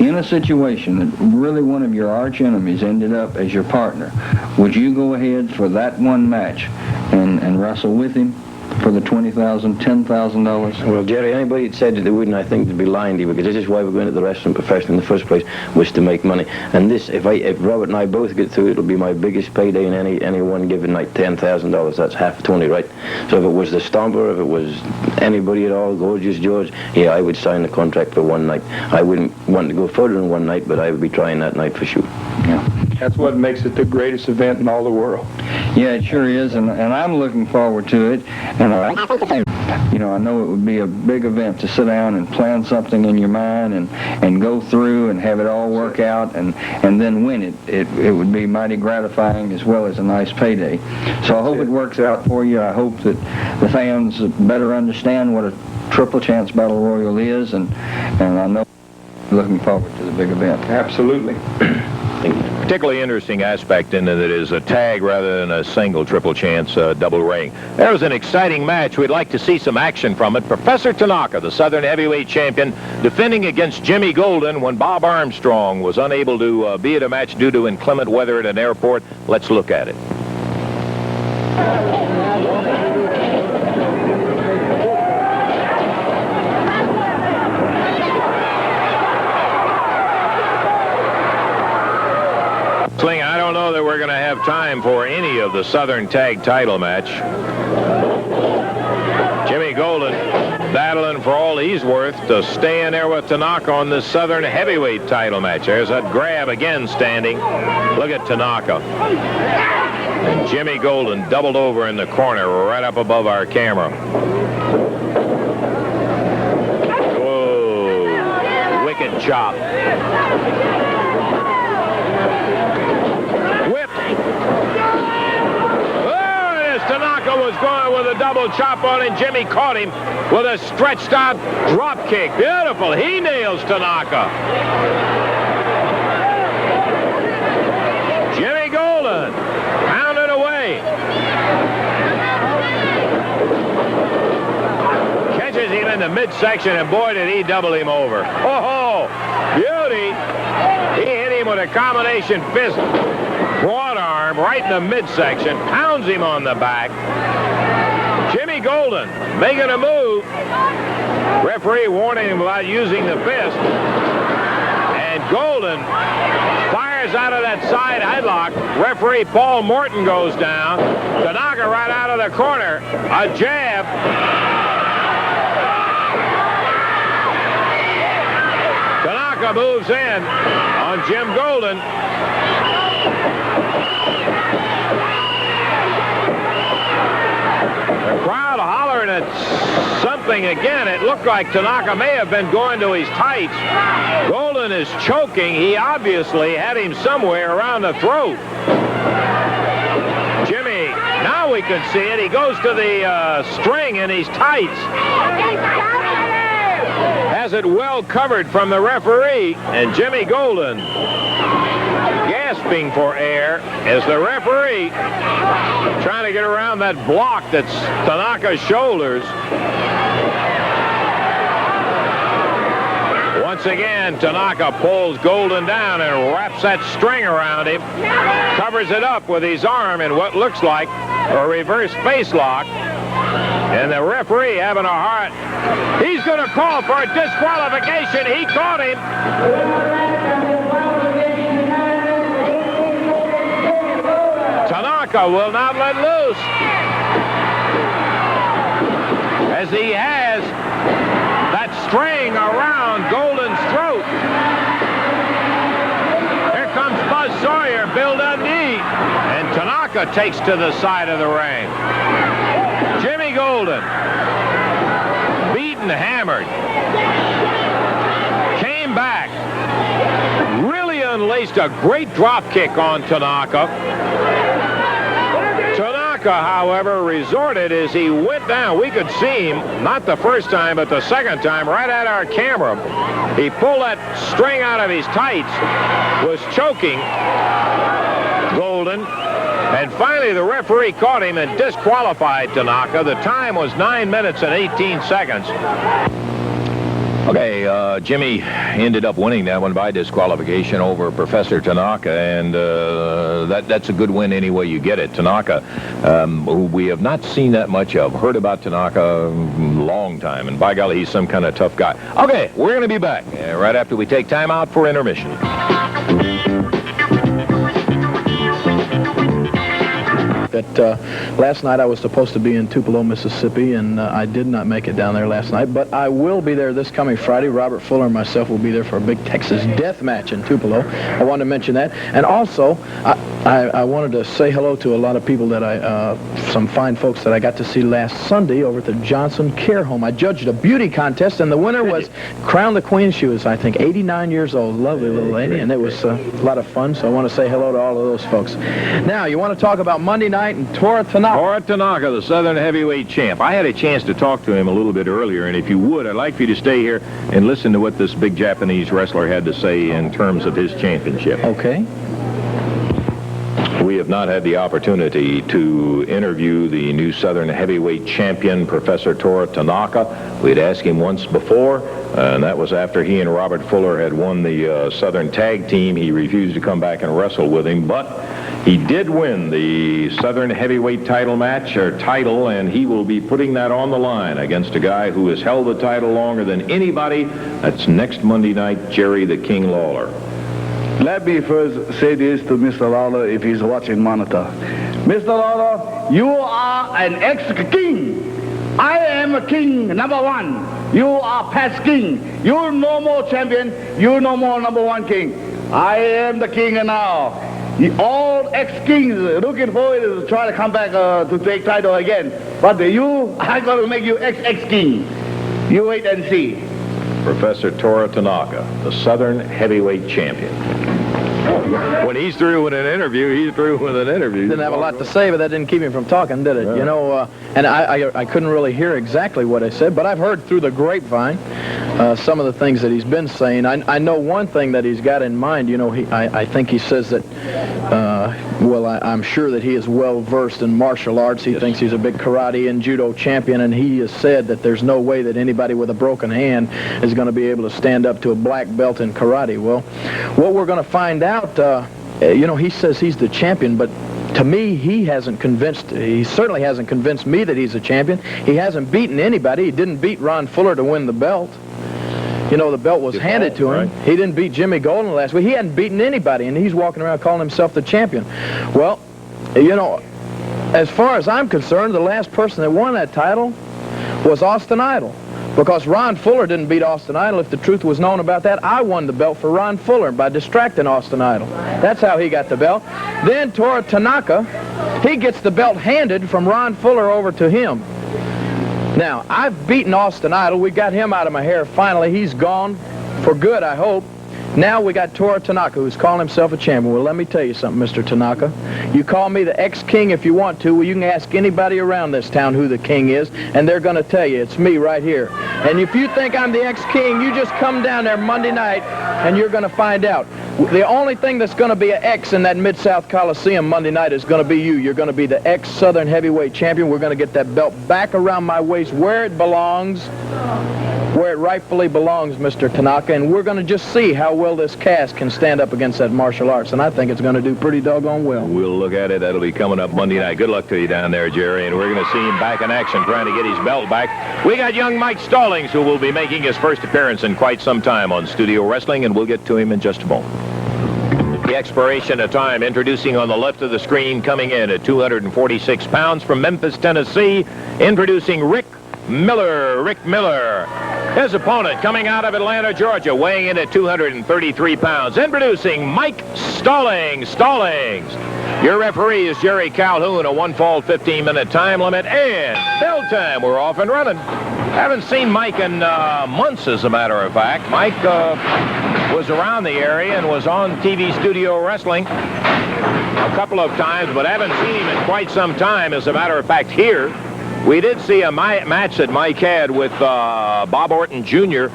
In a situation that really one of your arch enemies ended up as your partner, would you go ahead for that one match and wrestle with him for the $20,000, $10,000? Well, Jerry, anybody that said that they wouldn't, I think they'd be lying to you, because this is why we're going to the wrestling profession in the first place, was to make money. And this, if Robert and I both get through, it'll be my biggest payday in any one given night, $10,000. That's half 20, right? So if it was the Stomper, if it was anybody at all, Gorgeous George, yeah, I would sign the contract for one night. I wouldn't want to go further than one night, but I would be trying that night for sure. Yeah. That's what makes it the greatest event in all the world. Yeah, it sure is, and I'm looking forward to it. And I know it would be a big event to sit down and plan something in your mind and go through and have it all work out and then win it. It would be mighty gratifying as well as a nice payday. So I hope it works out for you. I hope that the fans better understand what a Triple Chance Battle Royal is, and I know looking forward to the big event. Absolutely. Particularly interesting aspect in it is a tag rather than a single Triple Chance double ring. There was an exciting match. We'd like to see some action from it. Professor Tanaka, the Southern Heavyweight Champion, defending against Jimmy Golden when Bob Armstrong was unable to be at a match due to inclement weather at an airport. Let's look at it. going to have time for any of the Southern Tag title match. Jimmy Golden battling for all he's worth to stay in there with Tanaka on the Southern Heavyweight title match. There's that grab again standing. Look at Tanaka. And Jimmy Golden doubled over in the corner right up above our camera. Whoa. Wicked chop. Whip. Tanaka was going with a double chop on, and Jimmy caught him with a stretched out drop kick. Beautiful. He nails Tanaka. Jimmy Golden pounded away. Catches him in the midsection, and boy, did he double him over. Oh, beauty. He hit him with a combination fist. Broad arm right in the midsection, pounds him on the back. Jimmy Golden making a move. Referee warning him about using the fist. And Golden fires out of that side headlock. Referee Paul Morton goes down. Tanaka right out of the corner. A jab. Tanaka moves in on Jim Golden. The crowd hollering at something again. It looked like Tanaka may have been going to his tights. Golden is choking. He obviously had him somewhere around the throat. Jimmy, now we can see it. He goes to the string in his tights. Has it well covered from the referee. And Jimmy Golden gasping for air as the referee trying to get around that block that's Tanaka's shoulders. Once again, Tanaka pulls Golden down and wraps that string around him, covers it up with his arm in what looks like a reverse face lock. And the referee having a heart. He's going to call for a disqualification. He caught him. Tanaka will not let loose as he has that string around Golden's throat. Here comes Buzz Sawyer, Bill Dundee, and Tanaka takes to the side of the ring. Jimmy Golden, beaten, hammered, came back, really unleashed a great drop kick on Tanaka. Tanaka, however, resorted as he went down. We could see him, not the first time, but the second time, right at our camera. He pulled that string out of his tights, was choking Golden, and finally the referee caught him and disqualified Tanaka. The time was 9 minutes and 18 seconds. Okay, Jimmy ended up winning that one by disqualification over Professor Tanaka, and that's a good win any way you get it. Tanaka, who we have not seen that much of, heard about Tanaka a long time, and by golly, he's some kind of tough guy. Okay, we're going to be back right after we take time out for intermission. That last night I was supposed to be in Tupelo, Mississippi, and I did not make it down there last night, but I will be there this coming Friday. Robert Fuller and myself will be there for a big Texas death match in Tupelo. I wanted to mention that. And also, I wanted to say hello to a lot of people that some fine folks that I got to see last Sunday over at the Johnson Care Home. I judged a beauty contest, and the winner was Crown the Queen. She was, I think, 89 years old. Lovely little lady, and it was a lot of fun, so I want to say hello to all of those folks. Now, you want to talk about Monday night and Tora Tanaka. Tora Tanaka, the Southern Heavyweight champ. I had a chance to talk to him a little bit earlier, and if you would, I'd like for you to stay here and listen to what this big Japanese wrestler had to say in terms of his championship. Okay. We have not had the opportunity to interview the new Southern Heavyweight champion, Professor Tora Tanaka. We'd asked him once before, and that was after he and Robert Fuller had won the Southern Tag Team. He refused to come back and wrestle with him, but he did win the Southern Heavyweight title, and he will be putting that on the line against a guy who has held the title longer than anybody. That's next Monday night, Jerry the King Lawler. Let me first say this to Mr. Lawler if he's watching monitor. Mr. Lawler, you are an ex-king. I am a king, number one. You are past king. You're no more champion. You're no more number one king. I am the king now. All ex-kings looking forward to try to come back to take title again. But you, I'm going to make you ex-king. You wait and see. Professor Tora Tanaka, the Southern heavyweight champion. When he's through with an interview, he's through with an interview. Didn't have a lot to say, but that didn't keep him from talking, did it? Yeah. You know, and I couldn't really hear exactly what I said, but I've heard through the grapevine some of the things that he's been saying. I know one thing that he's got in mind. You know, I think he says that, well, I'm sure that he is well-versed in martial arts. He thinks he's a big karate and judo champion, and he has said that there's no way that anybody with a broken hand is going to be able to stand up to a black belt in karate. Well, what we're going to find out, you know, he says he's the champion, but to me, he certainly hasn't convinced me that he's a champion. He hasn't beaten anybody. He didn't beat Ron Fuller to win the belt. You know, the belt was handed to him. Right. He didn't beat Jimmy Golden last week. He hadn't beaten anybody, and he's walking around calling himself the champion. Well, you know, as far as I'm concerned, the last person that won that title was Austin Idol. Because Ron Fuller didn't beat Austin Idol. If the truth was known about that, I won the belt for Ron Fuller by distracting Austin Idol. That's how he got the belt. Then Tora Tanaka, he gets the belt handed from Ron Fuller over to him. Now, I've beaten Austin Idol. We got him out of my hair finally. He's gone for good, I hope. Now we got Tora Tanaka, who's calling himself a champion. Well, let me tell you something, Mr. Tanaka. You call me the ex-king if you want to. Well, you can ask anybody around this town who the king is, and they're going to tell you it's me right here. And if you think I'm the ex-king, you just come down there Monday night, and you're going to find out. The only thing that's going to be an X in that Mid-South Coliseum Monday night is going to be you. You're going to be the ex-Southern heavyweight champion. We're going to get that belt back around my waist where it belongs, where it rightfully belongs, Mr. Tanaka, and we're going to just see how well this cast can stand up against that martial arts, and I think it's going to do pretty doggone well. We'll look at it. That'll be coming up Monday night. Good luck to you down there, Jerry, and we're going to see him back in action trying to get his belt back. We got young Mike Stallings, who will be making his first appearance in quite some time on Studio Wrestling, and we'll get to him in just a moment. The expiration of time, introducing on the left of the screen, coming in at 246 pounds from Memphis, Tennessee, introducing Rick Miller. Rick Miller. His opponent coming out of Atlanta, Georgia, weighing in at 233 pounds. Introducing Mike Stallings. Stallings. Your referee is Jerry Calhoun, a one-fall 15-minute time limit, and bell time. We're off and running. Haven't seen Mike in months, as a matter of fact. Mike was around the area and was on TV Studio Wrestling a couple of times, but haven't seen him in quite some time. As a matter of fact, here, we did see a match that Mike had with Bob Orton Jr.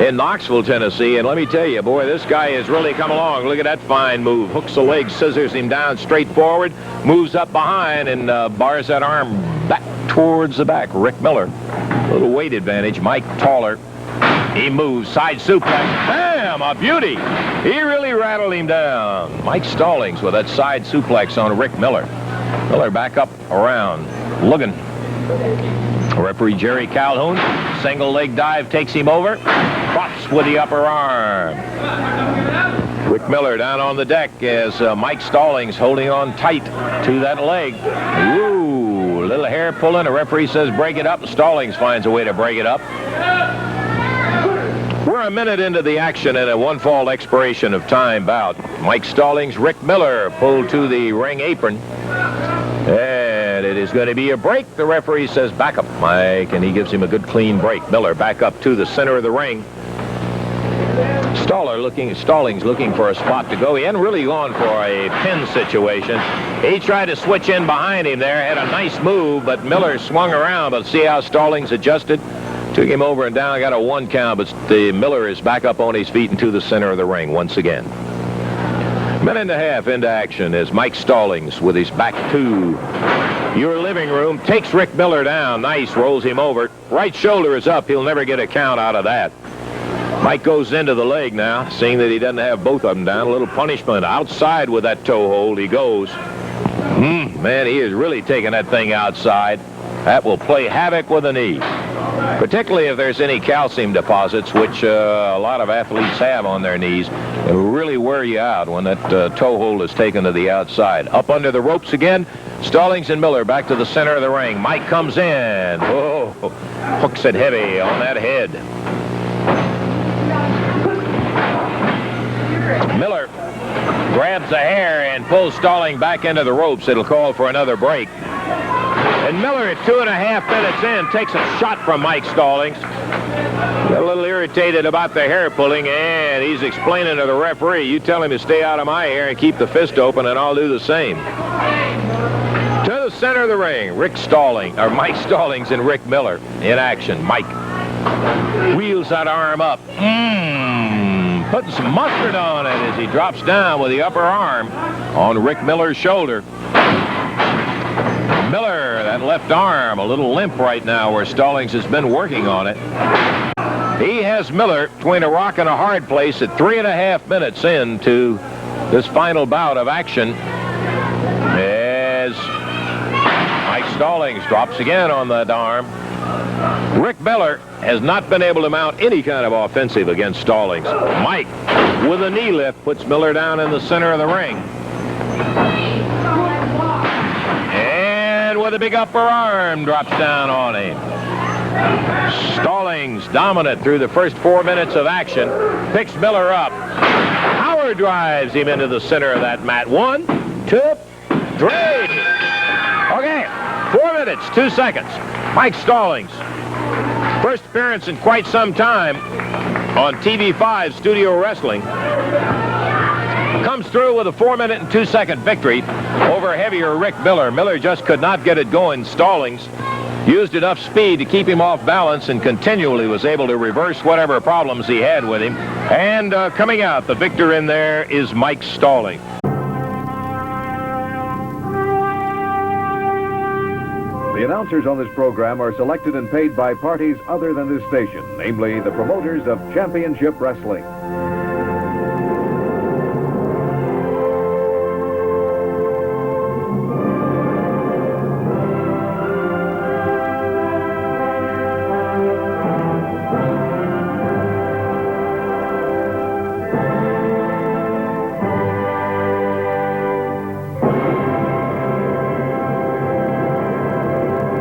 in Knoxville, Tennessee, and let me tell you, boy, this guy has really come along. Look at that fine move. Hooks the leg, scissors him down straight forward, moves up behind, and bars that arm back towards the back. Rick Miller, a little weight advantage. Mike taller. He moves, side suplex. Bam, a beauty. He really rattled him down. Mike Stallings with that side suplex on Rick Miller. Miller back up around, looking. Referee Jerry Calhoun, single leg dive takes him over. Cross with the upper arm. Rick Miller down on the deck as Mike Stallings holding on tight to that leg. Ooh, a little hair pulling. The referee says break it up. Stallings finds a way to break it up. We're a minute into the action in a one-fall expiration of time bout. Mike Stallings, Rick Miller pulled to the ring apron. And it is going to be a break. The referee says back up, Mike, and he gives him a good clean break. Miller back up to the center of the ring. Stallings looking for a spot to go. He hadn't really gone for a pin situation. He tried to switch in behind him there, had a nice move, but Miller swung around. But see how Stallings adjusted? Took him over and down, got a 1 count, but the Miller is back up on his feet and to the center of the ring once again. Minute and a half into action as Mike Stallings with his back to your living room takes Rick Miller down. Nice, rolls him over. Right shoulder is up. He'll never get a count out of that. Mike goes into the leg now, seeing that he doesn't have both of them down. A little punishment outside with that toe hold. He goes. Man, he is really taking that thing outside. That will play havoc with a knee. particularly if there's any calcium deposits, which a lot of athletes have on their knees. It'll really wear you out when that toe hold is taken to the outside. Up under the ropes again, Stallings and Miller back to the center of the ring. Mike comes in. Oh, hooks it heavy on that head. Miller grabs the hair and pulls Stallings back into the ropes. It'll call for another break. And Miller at 2.5 minutes in takes a shot from Mike Stallings. Got a little irritated about the hair pulling, and he's explaining to the referee, you tell him to stay out of my hair and keep the fist open, and I'll do the same. To the center of the ring, Mike Stallings and Rick Miller in action. Mike wheels that arm up. Putting some mustard on it as he drops down with the upper arm on Rick Miller's shoulder. Miller, that left arm, a little limp right now where Stallings has been working on it. He has Miller between a rock and a hard place at 3.5 minutes into this final bout of action as Mike Stallings drops again on that arm. Rick Miller has not been able to mount any kind of offensive against Stallings. Mike, with a knee lift, puts Miller down in the center of the ring. And with a big upper arm, drops down on him. Stallings dominant through the first 4 minutes of action. Picks Miller up. Power drives him into the center of that mat. 1, 2, 3. Okay, 4 minutes, 2 seconds. Mike Stallings. First appearance in quite some time on TV5 Studio Wrestling. Comes through with a 4-minute and 2-second victory over heavier Rick Miller. Miller just could not get it going. Stallings used enough speed to keep him off balance and continually was able to reverse whatever problems he had with him. And coming out, the victor in there is Mike Stallings. The announcers on this program are selected and paid by parties other than this station, namely the promoters of Championship Wrestling.